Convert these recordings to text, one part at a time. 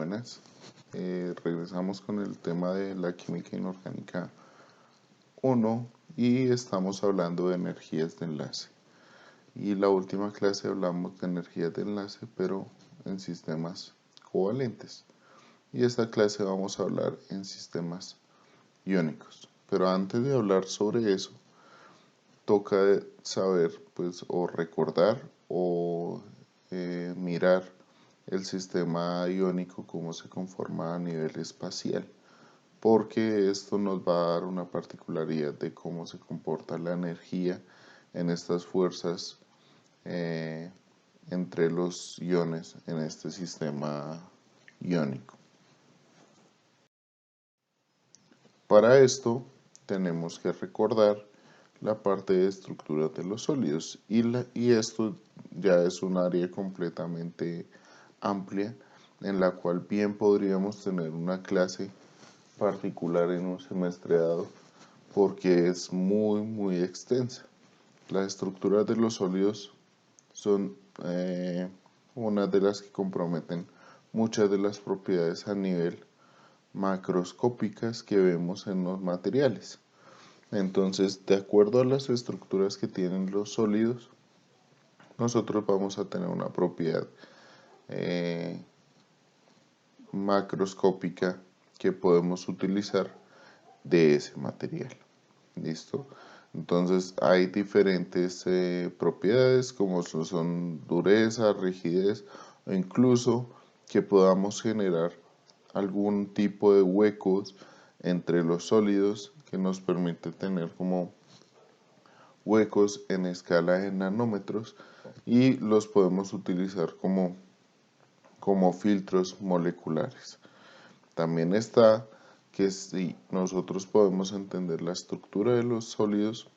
buenas. Regresamos con el tema de la química inorgánica 1 y estamos hablando de energías de enlace. Y la última clase hablamos de energías de enlace, pero en sistemas covalentes. Y esta clase vamos a hablar en sistemas iónicos. Pero antes de hablar sobre eso, toca saber, pues, o recordar o mirar el sistema iónico, cómo se conforma a nivel espacial, porque esto nos va a dar una particularidad de cómo se comporta la energía en estas fuerzas entre los iones en este sistema iónico. Para esto tenemos que recordar la parte de estructura de los sólidos y esto ya es un área completamente amplia en la cual bien podríamos tener una clase particular en un semestre dado porque es muy extensa. Las estructuras de los sólidos son una de las que comprometen muchas de las propiedades a nivel macroscópicas que vemos en los materiales. Entonces, de acuerdo a las estructuras que tienen los sólidos, nosotros vamos a tener una propiedad macroscópica que podemos utilizar de ese material. ¿Listo? Entonces hay diferentes propiedades como son dureza, rigidez o incluso que podamos generar algún tipo de huecos entre los sólidos que nos permite tener como huecos en escala de nanómetros y los podemos utilizar como filtros moleculares. También está que si nosotros podemos entender la estructura de los sólidos,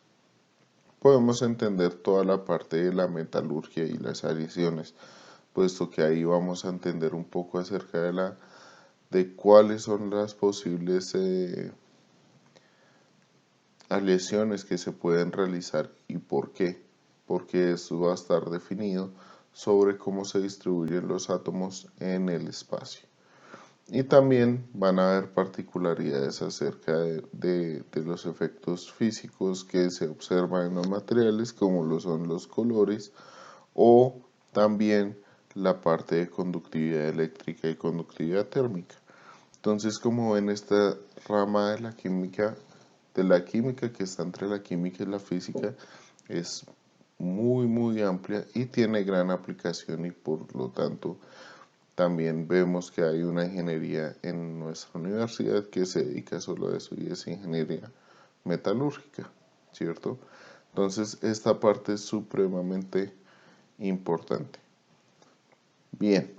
podemos entender toda la parte de la metalurgia y las aleaciones, puesto que ahí vamos a entender un poco acerca de cuáles son las posibles aleaciones que se pueden realizar y por qué, porque eso va a estar definido sobre cómo se distribuyen los átomos en el espacio. Y también van a haber particularidades acerca de los efectos físicos que se observan en los materiales, como lo son los colores, o también la parte de conductividad eléctrica y conductividad térmica. Entonces, como ven, esta rama de la química que está entre la química y la física es muy amplia y tiene gran aplicación y por lo tanto también vemos que hay una ingeniería en nuestra universidad que se dedica solo a eso y es ingeniería metalúrgica, ¿cierto? Entonces esta parte es supremamente importante. Bien,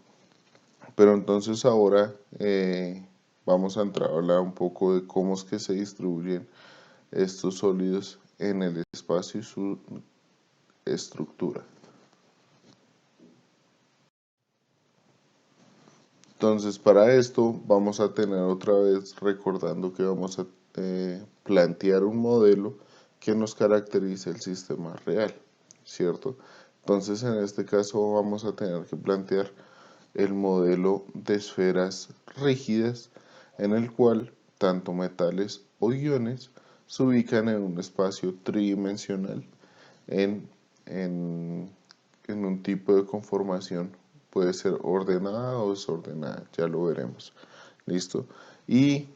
pero entonces ahora vamos a entrar a hablar un poco de cómo es que se distribuyen estos sólidos en el espacio y su estructura. Entonces para esto vamos a tener otra vez recordando que vamos a plantear un modelo que nos caracterice el sistema real, ¿cierto? Entonces en este caso vamos a tener que plantear el modelo de esferas rígidas en el cual tanto metales o iones se ubican en un espacio tridimensional en un tipo de conformación, puede ser ordenada o desordenada, ya lo veremos. ¿Listo? ¿Y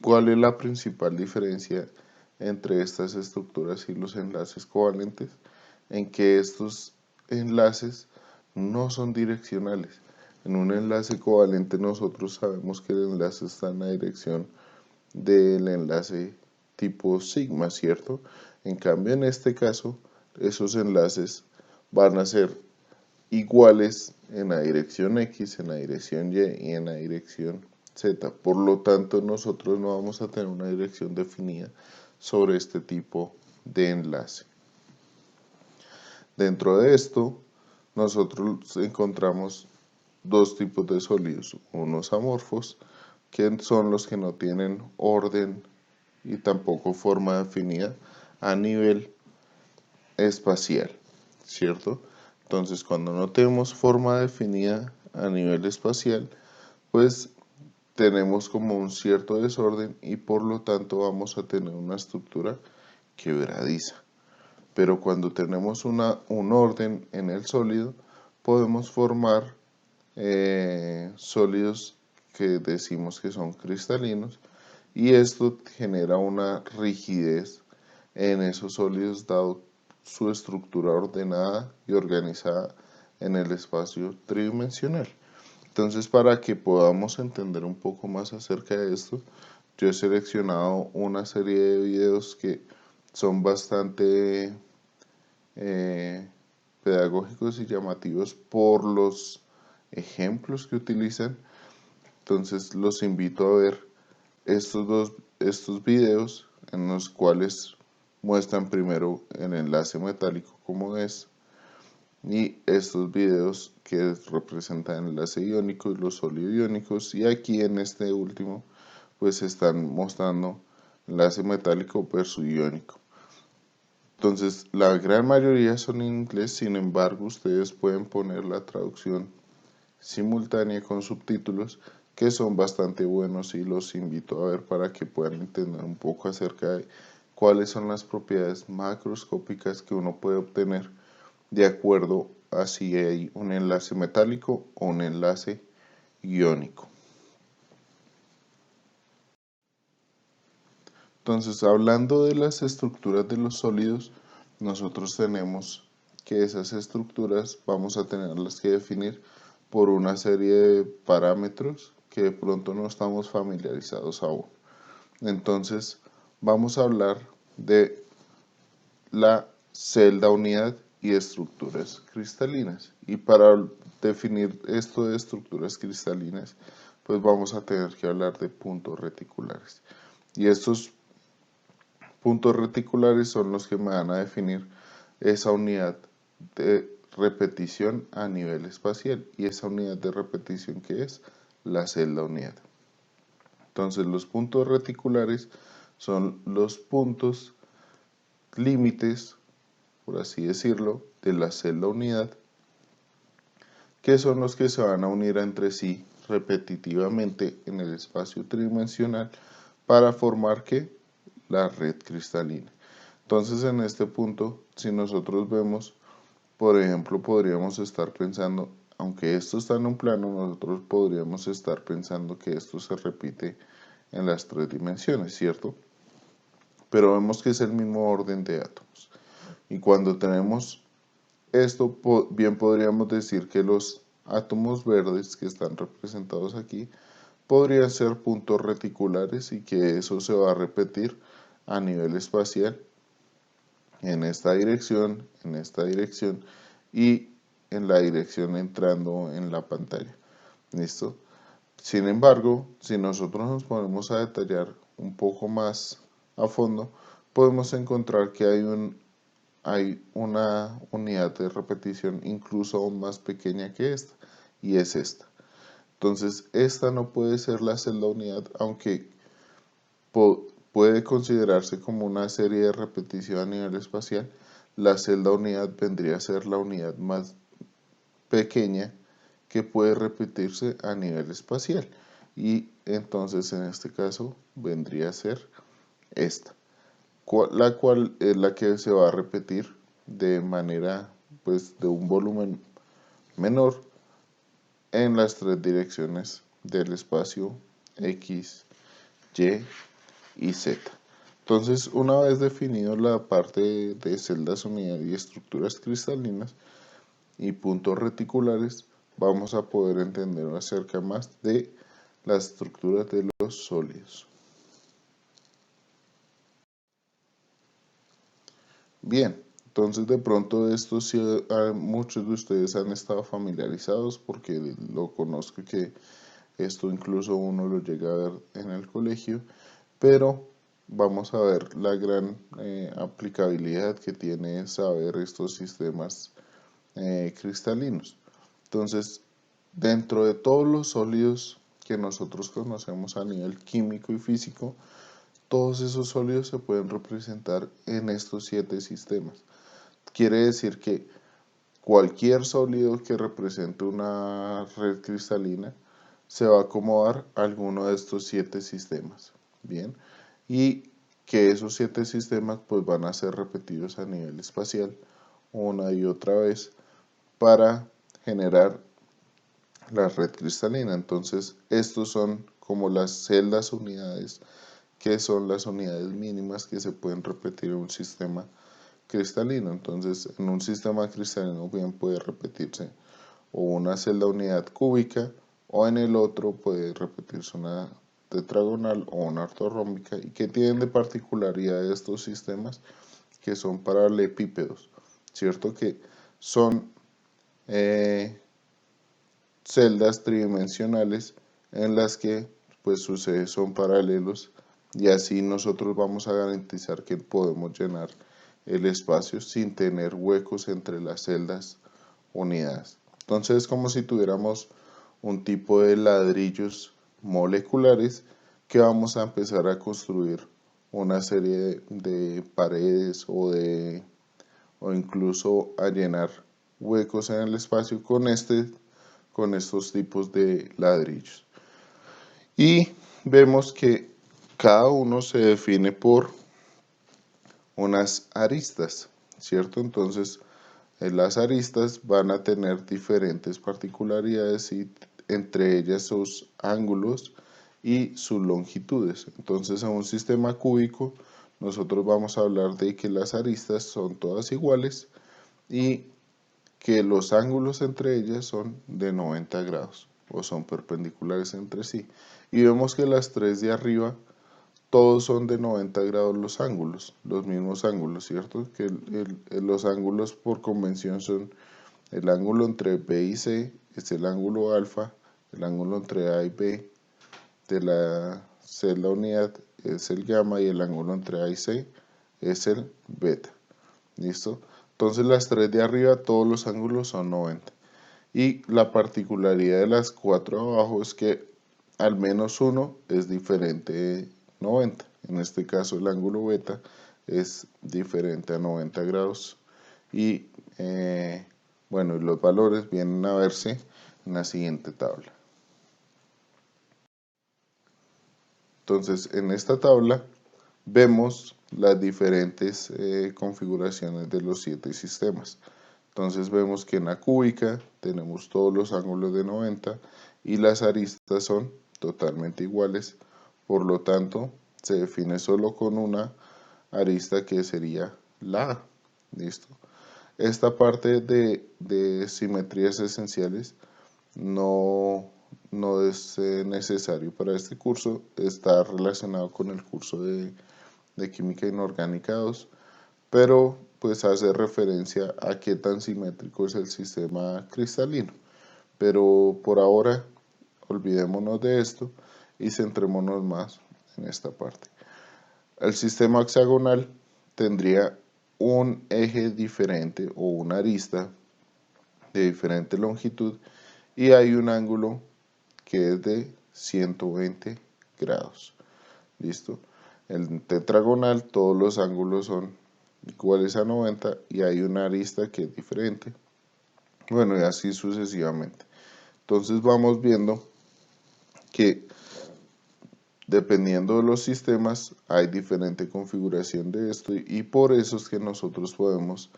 cuál es la principal diferencia entre estas estructuras y los enlaces covalentes? En que estos enlaces no son direccionales. En un enlace covalente nosotros sabemos que el enlace está en la dirección del enlace tipo sigma, ¿cierto? En cambio, en este caso, esos enlaces van a ser iguales en la dirección X, en la dirección Y y en la dirección Z. Por lo tanto, nosotros no vamos a tener una dirección definida sobre este tipo de enlace. Dentro de esto, nosotros encontramos dos tipos de sólidos, unos amorfos, que son los que no tienen orden y tampoco forma definida a nivel espacial, ¿cierto? Entonces, cuando no tenemos forma definida a nivel espacial, pues tenemos como un cierto desorden y por lo tanto vamos a tener una estructura quebradiza. Pero cuando tenemos un orden en el sólido, podemos formar sólidos que decimos que son cristalinos, y esto genera una rigidez en esos sólidos dado su estructura ordenada y organizada en el espacio tridimensional. Entonces, para que podamos entender un poco más acerca de esto, yo he seleccionado una serie de videos que son bastante pedagógicos y llamativos por los ejemplos que utilizan. Entonces los invito a ver estos videos en los cuales muestran primero el enlace metálico como es, y estos videos que representan el enlace iónico y los sólido-iónicos, y aquí en este último pues están mostrando enlace metálico versus iónico. Entonces la gran mayoría son en inglés, sin embargo ustedes pueden poner la traducción simultánea con subtítulos, que son bastante buenos, y los invito a ver para que puedan entender un poco acerca de cuáles son las propiedades macroscópicas que uno puede obtener de acuerdo a si hay un enlace metálico o un enlace iónico. Entonces, hablando de las estructuras de los sólidos, nosotros tenemos que esas estructuras vamos a tenerlas que definir por una serie de parámetros que de pronto no estamos familiarizados aún. Entonces, vamos a hablar de la celda unidad y estructuras cristalinas. Y para definir esto de estructuras cristalinas, pues vamos a tener que hablar de puntos reticulares. Y estos puntos reticulares son los que me van a definir esa unidad de repetición a nivel espacial, y esa unidad de repetición que es la celda unidad. Entonces los puntos reticulares son los puntos límites, por así decirlo, de la celda unidad, que son los que se van a unir entre sí repetitivamente en el espacio tridimensional para formar ¿qué? La red cristalina. Entonces en este punto, si nosotros vemos, por ejemplo, podríamos estar pensando, aunque esto está en un plano, nosotros podríamos estar pensando que esto se repite en las tres dimensiones, ¿cierto? Pero vemos que es el mismo orden de átomos. Y cuando tenemos esto, bien podríamos decir que los átomos verdes que están representados aquí podrían ser puntos reticulares, y que eso se va a repetir a nivel espacial en esta dirección y en la dirección entrando en la pantalla. ¿Listo? Sin embargo, si nosotros nos ponemos a detallar un poco más a fondo, podemos encontrar que hay una unidad de repetición incluso aún más pequeña que esta, y es esta. Entonces, esta no puede ser la celda unidad, aunque puede considerarse como una serie de repetición a nivel espacial. La celda unidad vendría a ser la unidad más pequeña que puede repetirse a nivel espacial, y entonces en este caso vendría a ser esta, la cual es la que se va a repetir de manera, pues, de un volumen menor en las tres direcciones del espacio X, Y y Z. Entonces, una vez definido la parte de celdas unidad y estructuras cristalinas y puntos reticulares, vamos a poder entender acerca más de las estructuras de los sólidos. Bien, entonces de pronto esto sí, muchos de ustedes han estado familiarizados porque lo conozco, que esto incluso uno lo llega a ver en el colegio, pero vamos a ver la gran aplicabilidad que tiene saber estos sistemas cristalinos. Entonces, dentro de todos los sólidos que nosotros conocemos a nivel químico y físico, todos esos sólidos se pueden representar en estos 7 sistemas. Quiere decir que cualquier sólido que represente una red cristalina se va a acomodar a alguno de estos 7 sistemas. Bien, y que esos 7 sistemas pues van a ser repetidos a nivel espacial una y otra vez para generar la red cristalina. Entonces, estos son como las celdas unidades, que son las unidades mínimas que se pueden repetir en un sistema cristalino. Entonces, en un sistema cristalino bien puede repetirse o una celda unidad cúbica, o en el otro puede repetirse una tetragonal o una ortorrómbica. ¿Y qué tienen de particularidad estos sistemas? Que son paralelepípedos, ¿cierto? Que son celdas tridimensionales en las que pues sus ejes son paralelos, y así nosotros vamos a garantizar que podemos llenar el espacio sin tener huecos entre las celdas unidades. Entonces es como si tuviéramos un tipo de ladrillos moleculares que vamos a empezar a construir una serie de paredes o incluso a llenar huecos en el espacio con estos tipos de ladrillos. Y vemos que cada uno se define por unas aristas, ¿cierto? Entonces, las aristas van a tener diferentes particularidades y entre ellas sus ángulos y sus longitudes. Entonces, en un sistema cúbico, nosotros vamos a hablar de que las aristas son todas iguales y que los ángulos entre ellas son de 90 grados o son perpendiculares entre sí. Y vemos que las tres de arriba todos son de 90 grados los mismos ángulos, ¿cierto? Que los ángulos por convención son el ángulo entre B y C, es el ángulo alfa, el ángulo entre A y B de la celda unidad es el gamma y el ángulo entre A y C es el beta. ¿Listo? Entonces las tres de arriba todos los ángulos son 90. Y la particularidad de las 4 abajo es que al menos uno es diferente de 90. En este caso el ángulo beta es diferente a 90 grados. Y bueno, los valores vienen a verse en la siguiente tabla. Entonces en esta tabla vemos las diferentes configuraciones de los 7 sistemas. Entonces vemos que en la cúbica tenemos todos los ángulos de 90 y las aristas son totalmente iguales, por lo tanto se define solo con una arista que sería la A. ¿Listo? Esta parte de simetrías esenciales no es necesario para este curso, está relacionado con el curso de Química Inorgánica 2, pero pues hace referencia a qué tan simétrico es el sistema cristalino. Pero por ahora olvidémonos de esto y centrémonos más en esta parte. El sistema hexagonal tendría un eje diferente o una arista de diferente longitud y hay un ángulo que es de 120 grados. ¿Listo? El tetragonal todos los ángulos son iguales a 90 y hay una arista que es diferente. Bueno, y así sucesivamente. Entonces vamos viendo que dependiendo de los sistemas hay diferente configuración de esto y por eso es que nosotros podemos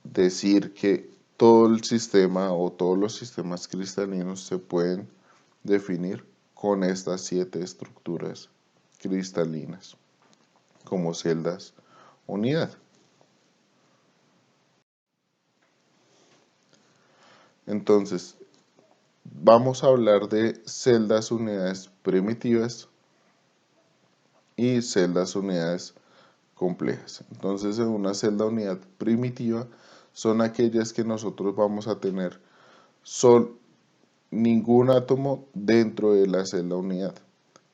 decir que todo el sistema o todos los sistemas cristalinos se pueden definir con estas 7 estructuras cristalinas como celdas unidad. Entonces, vamos a hablar de celdas unidades primitivas y celdas unidades complejas. Entonces, en una celda unidad primitiva son aquellas que nosotros vamos a tener ningún átomo dentro de la celda unidad.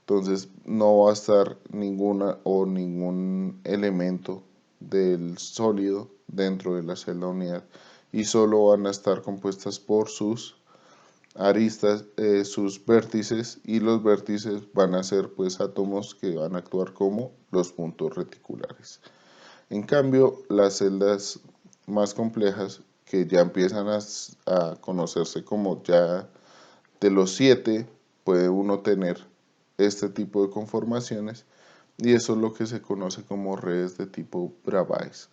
Entonces, no va a estar ningún elemento del sólido dentro de la celda unidad y solo van a estar compuestas por sus aristas, sus vértices, y los vértices van a ser pues átomos que van a actuar como los puntos reticulares. En cambio, las celdas más complejas que ya empiezan a conocerse como ya de los 7 puede uno tener este tipo de conformaciones y eso es lo que se conoce como redes de tipo Bravais.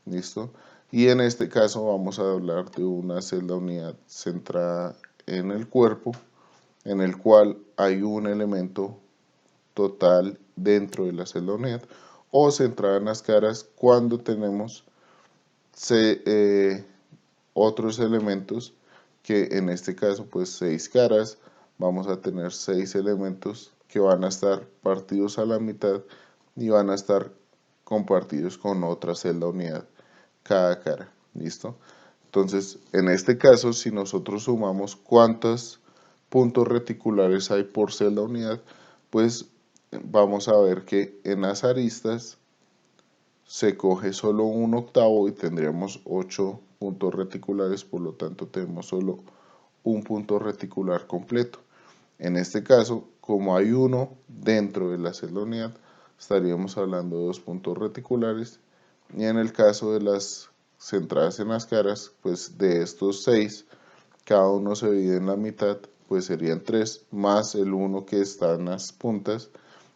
¿Listo? Y en este caso vamos a hablar de una celda unidad centrada en el cuerpo, en el cual hay un elemento total dentro de la celda unidad, o centrada en las caras cuando tenemos otros elementos, que en este caso pues 6 caras, vamos a tener 6 elementos que van a estar partidos a la mitad y van a estar compartidos con otra celda unidad cada cara. ¿Listo? Entonces, en este caso, si nosotros sumamos cuántos puntos reticulares hay por celda unidad, pues vamos a ver que en las aristas se coge solo un octavo y tendríamos 8 puntos reticulares, por lo tanto tenemos solo un punto reticular completo. En este caso, como hay uno dentro de la celda unidad, estaríamos hablando de 2 puntos reticulares, y en el caso de las centradas en las caras, pues de estos 6, cada uno se divide en la mitad, pues serían 3, más el 1 que está en las puntas,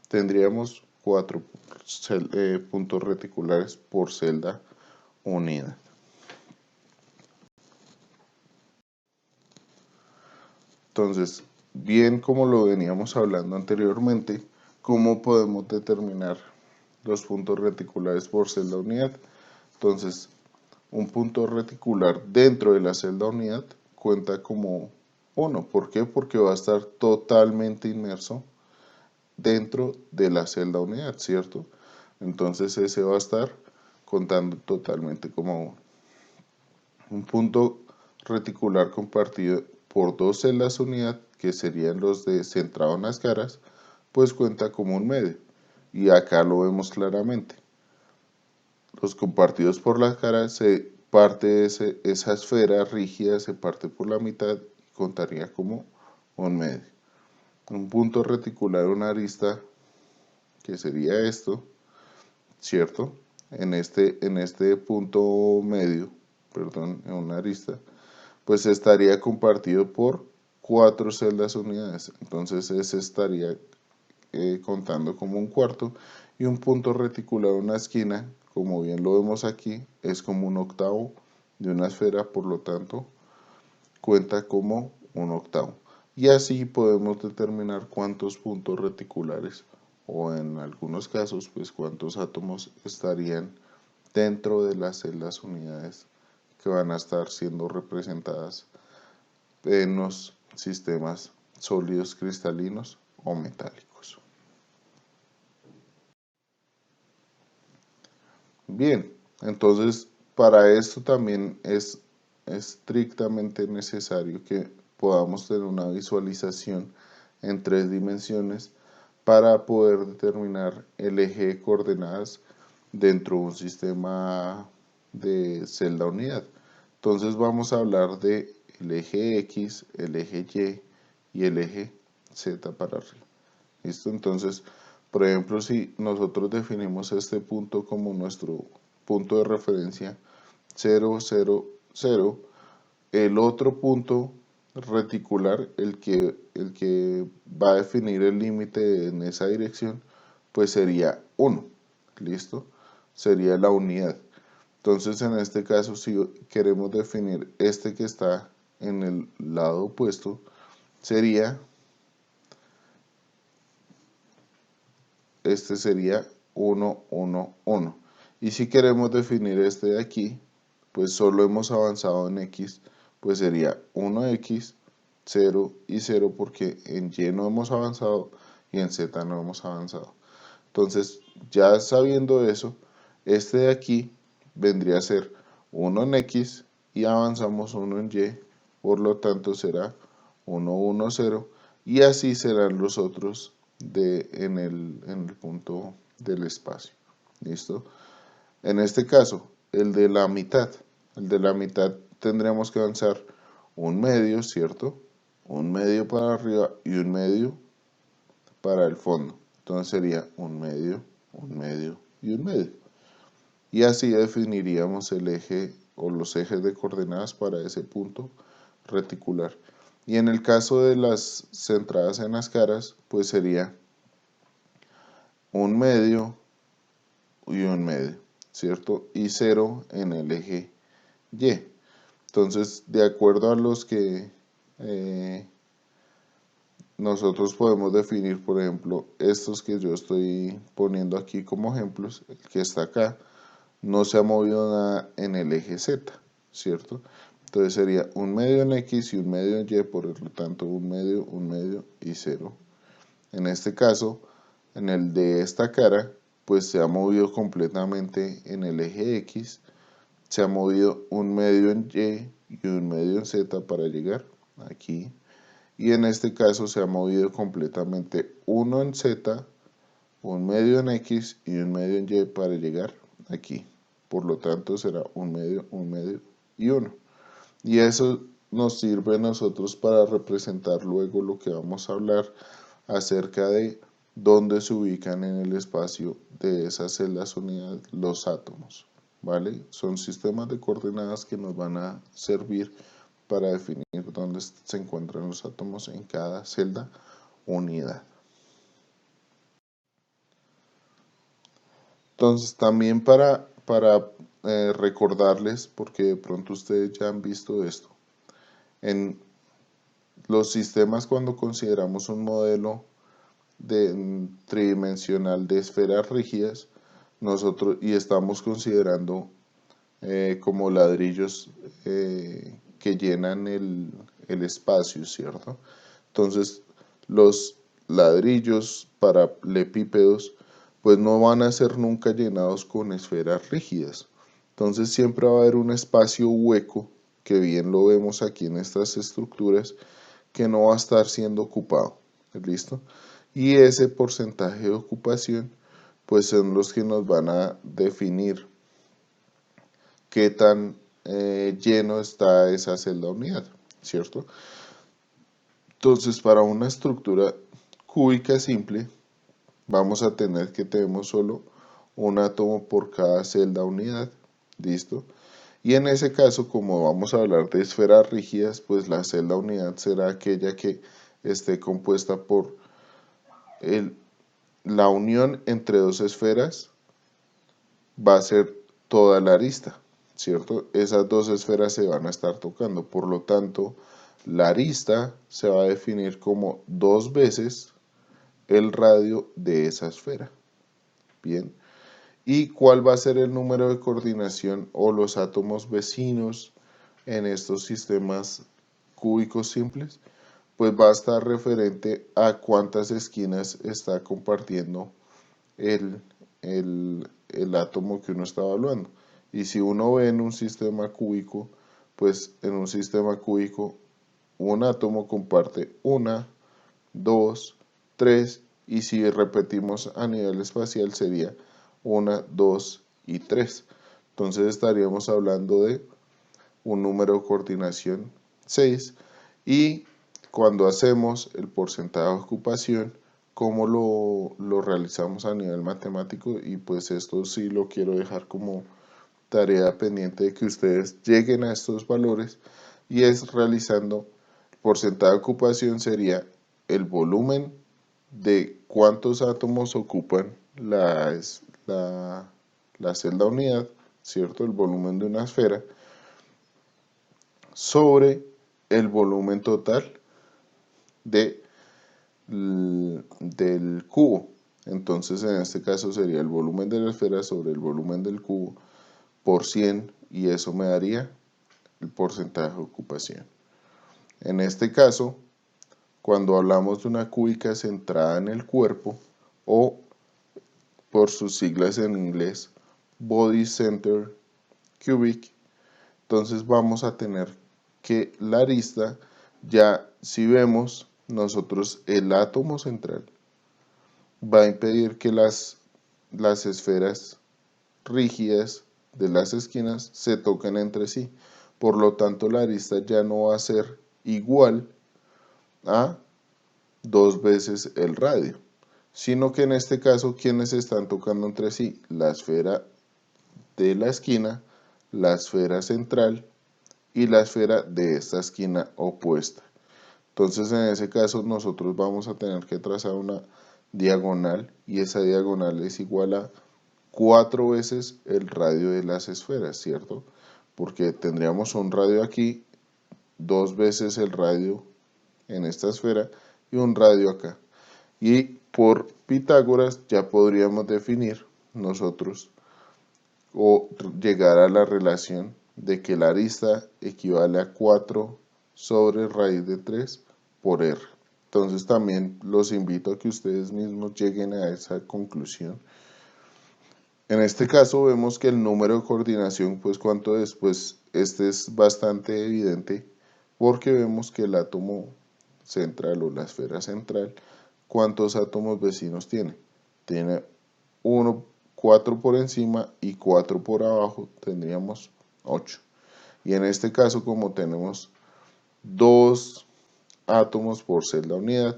tendríamos 4 puntos reticulares por celda unida. Entonces, bien como lo veníamos hablando anteriormente, ¿cómo podemos determinar los puntos reticulares por celda unidad? Entonces, un punto reticular dentro de la celda unidad cuenta como 1. ¿Por qué? Porque va a estar totalmente inmerso dentro de la celda unidad, ¿cierto? Entonces ese va a estar contando totalmente como 1. Un punto reticular compartido por 2 celdas unidad, que serían los de centrado en las caras, pues cuenta como un medio. Y acá lo vemos claramente. Los compartidos por las caras se parte esa esfera rígida, se parte por la mitad y contaría como un medio. Un punto reticular, una arista, que sería esto, ¿cierto? En este punto medio, perdón, en una arista, pues estaría compartido por 4 celdas unidades. Entonces ese estaría contando como un cuarto, y un punto reticular, una esquina, como bien lo vemos aquí, es como un octavo de una esfera, por lo tanto cuenta como un octavo. Y así podemos determinar cuántos puntos reticulares, o en algunos casos pues cuántos átomos estarían dentro de las celdas unidades que van a estar siendo representadas en los sistemas sólidos, cristalinos o metálicos. Bien, entonces para esto también es estrictamente necesario que podamos tener una visualización en 3 dimensiones para poder determinar el eje de coordenadas dentro de un sistema de celda unidad. Entonces vamos a hablar de el eje X, el eje Y y el eje Z para arriba. ¿Listo? Entonces, por ejemplo, si nosotros definimos este punto como nuestro punto de referencia 0, 0, 0, el otro punto reticular, el que va a definir el límite en esa dirección, pues sería 1. ¿Listo? Sería la unidad. Entonces, en este caso, si queremos definir este que está en el lado opuesto, sería, este sería 1, 1, 1. Y si queremos definir este de aquí, pues solo hemos avanzado en X, pues sería 1X, 0 y 0, porque en Y no hemos avanzado y en Z no hemos avanzado. Entonces, ya sabiendo eso, este de aquí vendría a ser 1 en X y avanzamos 1 en Y, por lo tanto será 1, 1, 0, y así serán los otros en el punto del espacio. ¿Listo? En este caso, el de la mitad tendríamos que avanzar un medio, ¿cierto? Un medio para arriba y un medio para el fondo. Entonces sería un medio y un medio. Y así definiríamos el eje o los ejes de coordenadas para ese punto reticular. Y en el caso de las centradas en las caras, pues sería un medio y un medio, ¿cierto? Y 0 en el eje Y. Entonces, de acuerdo a los que nosotros podemos definir, por ejemplo, estos que yo estoy poniendo aquí como ejemplos, el que está acá, no se ha movido nada en el eje Z, ¿cierto? Entonces sería un medio en X y un medio en Y, por lo tanto un medio y 0. En este caso, en el de esta cara, pues se ha movido completamente en el eje X, se ha movido un medio en Y y un medio en Z para llegar aquí. Y en este caso se ha movido completamente uno en Z, un medio en X y un medio en Y para llegar aquí. Por lo tanto será un medio y 1. Y eso nos sirve a nosotros para representar luego lo que vamos a hablar acerca de dónde se ubican en el espacio de esas celdas unidades los átomos, ¿vale? Son sistemas de coordenadas que nos van a servir para definir dónde se encuentran los átomos en cada celda unidad. Entonces también para recordarles, porque de pronto ustedes ya han visto esto, en los sistemas cuando consideramos un modelo tridimensional de esferas rígidas, nosotros y estamos considerando como ladrillos que llenan el espacio, ¿cierto? Entonces los ladrillos paralelepípedos pues no van a ser nunca llenados con esferas rígidas. Entonces siempre va a haber un espacio hueco, que bien lo vemos aquí en estas estructuras, que no va a estar siendo ocupado. ¿Listo? Y ese porcentaje de ocupación pues son los que nos van a definir qué tan lleno está esa celda unidad, ¿cierto? Entonces para una estructura cúbica simple vamos a tener que tenemos solo un átomo por cada celda unidad, ¿listo? Y en ese caso, como vamos a hablar de esferas rígidas, pues la celda unidad será aquella que esté compuesta por la unión entre dos esferas, va a ser toda la arista, ¿cierto? Esas dos esferas se van a estar tocando, por lo tanto, la arista se va a definir como 2 veces el radio de esa esfera. Bien. ¿Y cuál va a ser el número de coordinación o los átomos vecinos en estos sistemas cúbicos simples? Pues va a estar referente a cuántas esquinas está compartiendo el, el átomo que uno está evaluando. Y si uno ve en un sistema cúbico, pues en un sistema cúbico un átomo comparte 1, 2, 3 y si repetimos a nivel espacial sería 1, 2 y 3. Entonces estaríamos hablando de un número de coordinación 6 y cuando hacemos el porcentaje de ocupación, cómo lo realizamos a nivel matemático y pues esto sí lo quiero dejar como tarea pendiente de que ustedes lleguen a estos valores y es realizando el porcentaje de ocupación sería el volumen de cuántos átomos ocupan la celda unidad, ¿cierto? El volumen de una esfera sobre el volumen total del cubo. Entonces en este caso sería el volumen de la esfera sobre el volumen del cubo por 100 y eso me daría el porcentaje de ocupación. En este caso, cuando hablamos de una cúbica centrada en el cuerpo o por sus siglas en inglés Body Center Cubic, entonces vamos a tener que la arista, ya si vemos nosotros el átomo central va a impedir que las esferas rígidas de las esquinas se toquen entre sí. Por lo tanto, la arista ya no va a ser igual a 2 veces el radio, sino que en este caso, ¿quiénes están tocando entre sí? La esfera de la esquina, la esfera central y la esfera de esta esquina opuesta. Entonces en ese caso nosotros vamos a tener que trazar una diagonal y esa diagonal es igual a 4 veces el radio de las esferas, ¿cierto? Porque tendríamos un radio aquí, 2 veces el radio en esta esfera y un radio acá. Y por Pitágoras ya podríamos definir nosotros o llegar a la relación de que la arista equivale a 4 sobre raíz de 3 por r. Entonces también los invito a que ustedes mismos lleguen a esa conclusión. En este caso vemos que el número de coordinación, pues cuánto es, pues este es bastante evidente porque vemos que el átomo central o la esfera central, ¿cuántos átomos vecinos tiene? Tiene 1, 4 por encima y 4 por abajo, tendríamos 8. Y en este caso, como tenemos 2 átomos por celda unidad,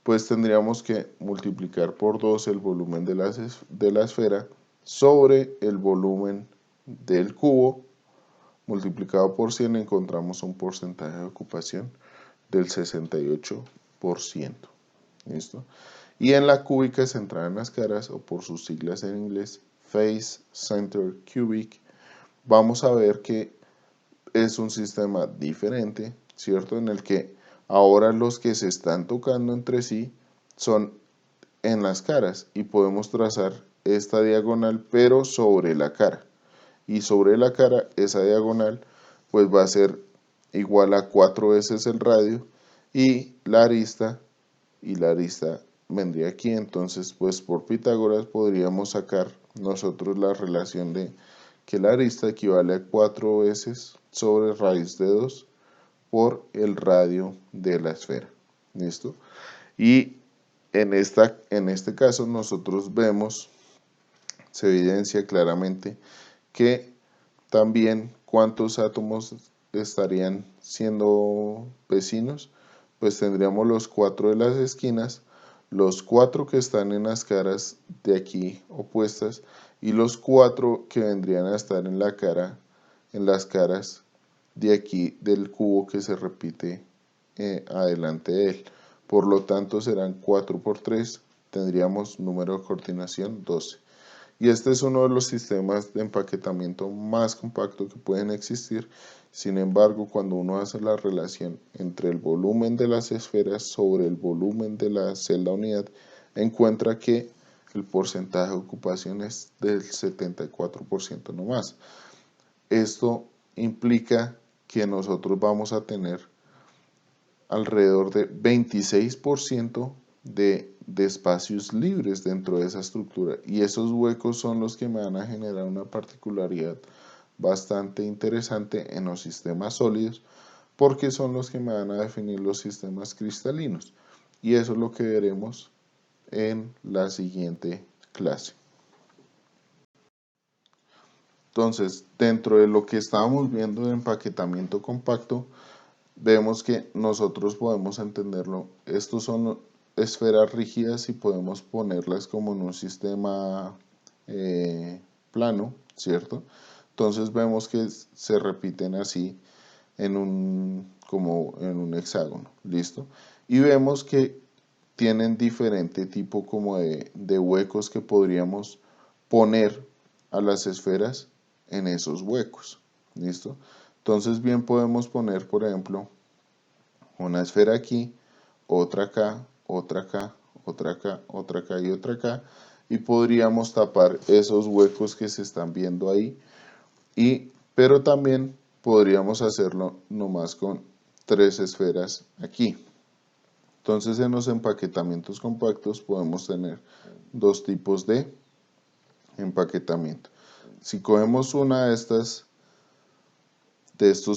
pues tendríamos que multiplicar por 2 el volumen de la esfera sobre el volumen del cubo, multiplicado por 100 encontramos un porcentaje de ocupación del 68%. ¿Listo? Y en la cúbica centrada en las caras, o por sus siglas en inglés, Face Center Cubic, vamos a ver que es un sistema diferente, ¿cierto? En el que ahora los que se están tocando entre sí son en las caras y podemos trazar esta diagonal pero sobre la cara. Y sobre la cara esa diagonal pues va a ser igual a 4 veces el radio y la arista vendría aquí. Entonces pues por Pitágoras podríamos sacar nosotros la relación de que la arista equivale a 4 veces sobre raíz de 2 por el radio de la esfera. ¿Listo? Y en este caso nosotros vemos, se evidencia claramente que también cuántos átomos estarían siendo vecinos, pues tendríamos los 4 de las esquinas, los 4 que están en las caras de aquí opuestas y los 4 que vendrían a estar en la cara, en las caras de aquí del cubo que se repite adelante de él. Por lo tanto serán 4 por 3, tendríamos número de coordinación 12. Y este es uno de los sistemas de empaquetamiento más compacto que pueden existir. Sin embargo, cuando uno hace la relación entre el volumen de las esferas sobre el volumen de la celda unidad, encuentra que el porcentaje de ocupación es del 74% no más. Esto implica que nosotros vamos a tener alrededor de 26% de espacios libres dentro de esa estructura y esos huecos son los que me van a generar una particularidad bastante interesante en los sistemas sólidos porque son los que me van a definir los sistemas cristalinos y eso es lo que veremos en la siguiente clase. Entonces, dentro de lo que estábamos viendo de empaquetamiento compacto, vemos que nosotros podemos entenderlo. Estos son esferas rígidas y podemos ponerlas como en un sistema plano, ¿cierto? Entonces vemos que se repiten así como en un hexágono, ¿listo? Y vemos que tienen diferente tipo como de huecos que podríamos poner a las esferas en esos huecos, ¿listo? Entonces bien podemos poner, por ejemplo, una esfera aquí, otra acá, otra acá, otra acá, otra acá y otra acá, y podríamos tapar esos huecos que se están viendo ahí, pero también podríamos hacerlo nomás con 3 esferas aquí. Entonces en los empaquetamientos compactos podemos tener 2 tipos de empaquetamiento. Si cogemos una de estos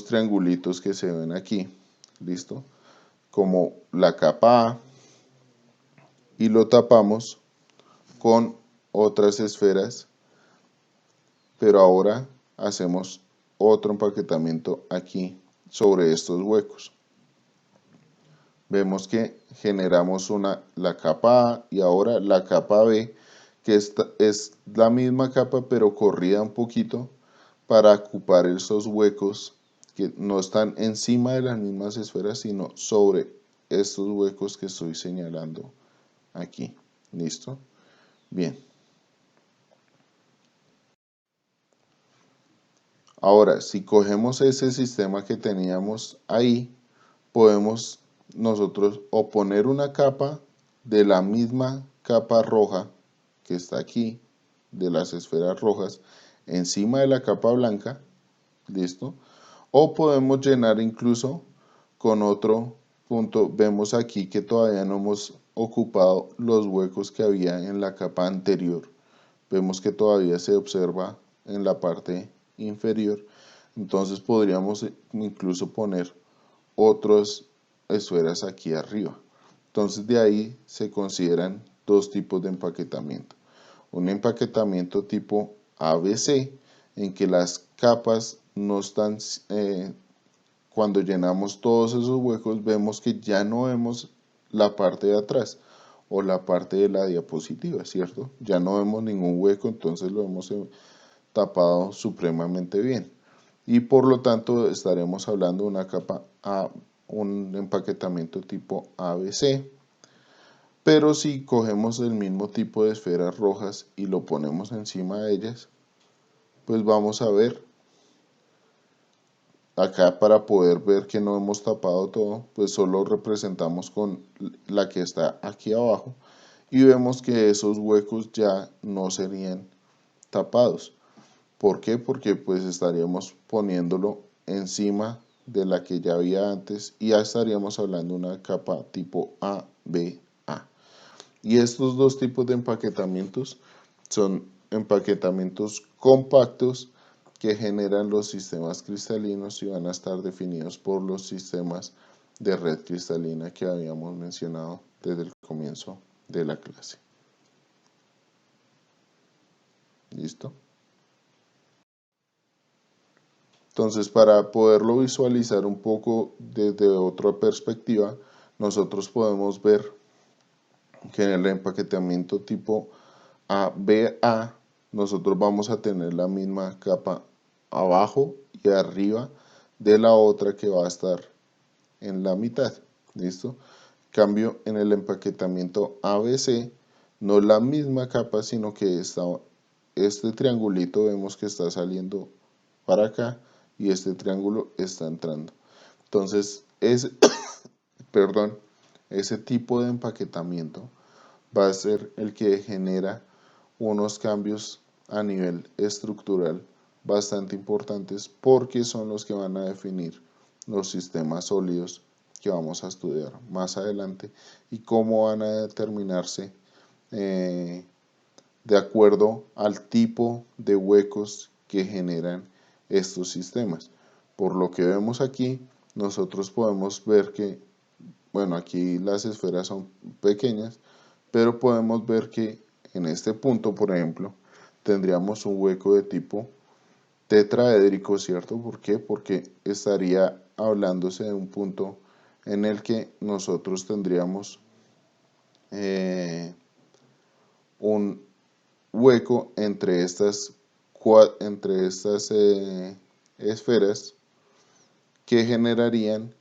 triangulitos que se ven aquí, ¿listo? Como la capa A y lo tapamos con otras esferas, pero ahora hacemos otro empaquetamiento aquí sobre estos huecos. Vemos que generamos la capa A y ahora la capa B, que es la misma capa pero corrida un poquito para ocupar esos huecos que no están encima de las mismas esferas sino sobre estos huecos que estoy señalando aquí. ¿Listo? Bien. Ahora, si cogemos ese sistema que teníamos ahí, podemos nosotros o poner una capa de la misma capa roja que está aquí, de las esferas rojas, encima de la capa blanca, ¿listo? O podemos llenar incluso con otro punto. Vemos aquí que todavía no hemos ocupado los huecos que había en la capa anterior. Vemos que todavía se observa en la parte inferior. Entonces podríamos incluso poner otras esferas aquí arriba. Entonces de ahí se consideran dos tipos de empaquetamiento. Un empaquetamiento tipo ABC, en que las capas no están, cuando llenamos todos esos huecos, vemos que ya no vemos la parte de atrás o la parte de la diapositiva, ¿cierto? Ya no vemos ningún hueco, entonces lo hemos tapado supremamente bien. Y por lo tanto estaremos hablando de una capa A, un empaquetamiento tipo ABC. Pero si cogemos el mismo tipo de esferas rojas y lo ponemos encima de ellas, pues vamos a ver acá, para poder ver que no hemos tapado todo, pues solo representamos con la que está aquí abajo y vemos que esos huecos ya no serían tapados. ¿Por qué? Porque pues estaríamos poniéndolo encima de la que ya había antes y ya estaríamos hablando de una capa tipo ABA. Y estos dos tipos de empaquetamientos son empaquetamientos compactos que generan los sistemas cristalinos y van a estar definidos por los sistemas de red cristalina que habíamos mencionado desde el comienzo de la clase. ¿Listo? Entonces, para poderlo visualizar un poco desde otra perspectiva, nosotros podemos ver que en el empaquetamiento tipo ABA, nosotros vamos a tener la misma capa abajo y arriba de la otra que va a estar en la mitad. ¿Listo? Cambio, en el empaquetamiento ABC, no la misma capa, sino que este triangulito vemos que está saliendo para acá y este triángulo está entrando. Entonces, perdón, ese tipo de empaquetamiento va a ser el que genera unos cambios a nivel estructural bastante importantes, porque son los que van a definir los sistemas sólidos que vamos a estudiar más adelante y cómo van a determinarse de acuerdo al tipo de huecos que generan estos sistemas. Por lo que vemos aquí, nosotros podemos ver que, bueno, aquí las esferas son pequeñas, pero podemos ver que en este punto, por ejemplo, tendríamos un hueco de tipo tetraédrico, ¿cierto? ¿Por qué? Porque estaría hablándose de un punto en el que nosotros tendríamos un hueco entre estas esferas que generarían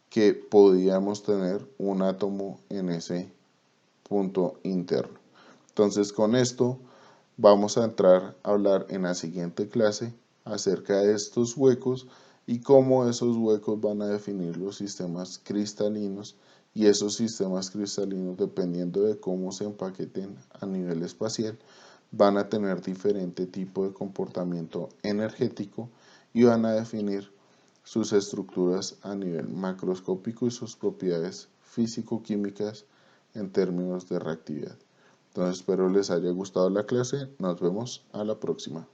que podíamos tener un átomo en ese punto interno. Entonces, con esto vamos a entrar a hablar en la siguiente clase acerca de estos huecos y cómo esos huecos van a definir los sistemas cristalinos, y esos sistemas cristalinos, dependiendo de cómo se empaqueten a nivel espacial, van a tener diferente tipo de comportamiento energético y van a definir sus estructuras a nivel macroscópico y sus propiedades físico-químicas en términos de reactividad. Entonces espero les haya gustado la clase. Nos vemos a la próxima.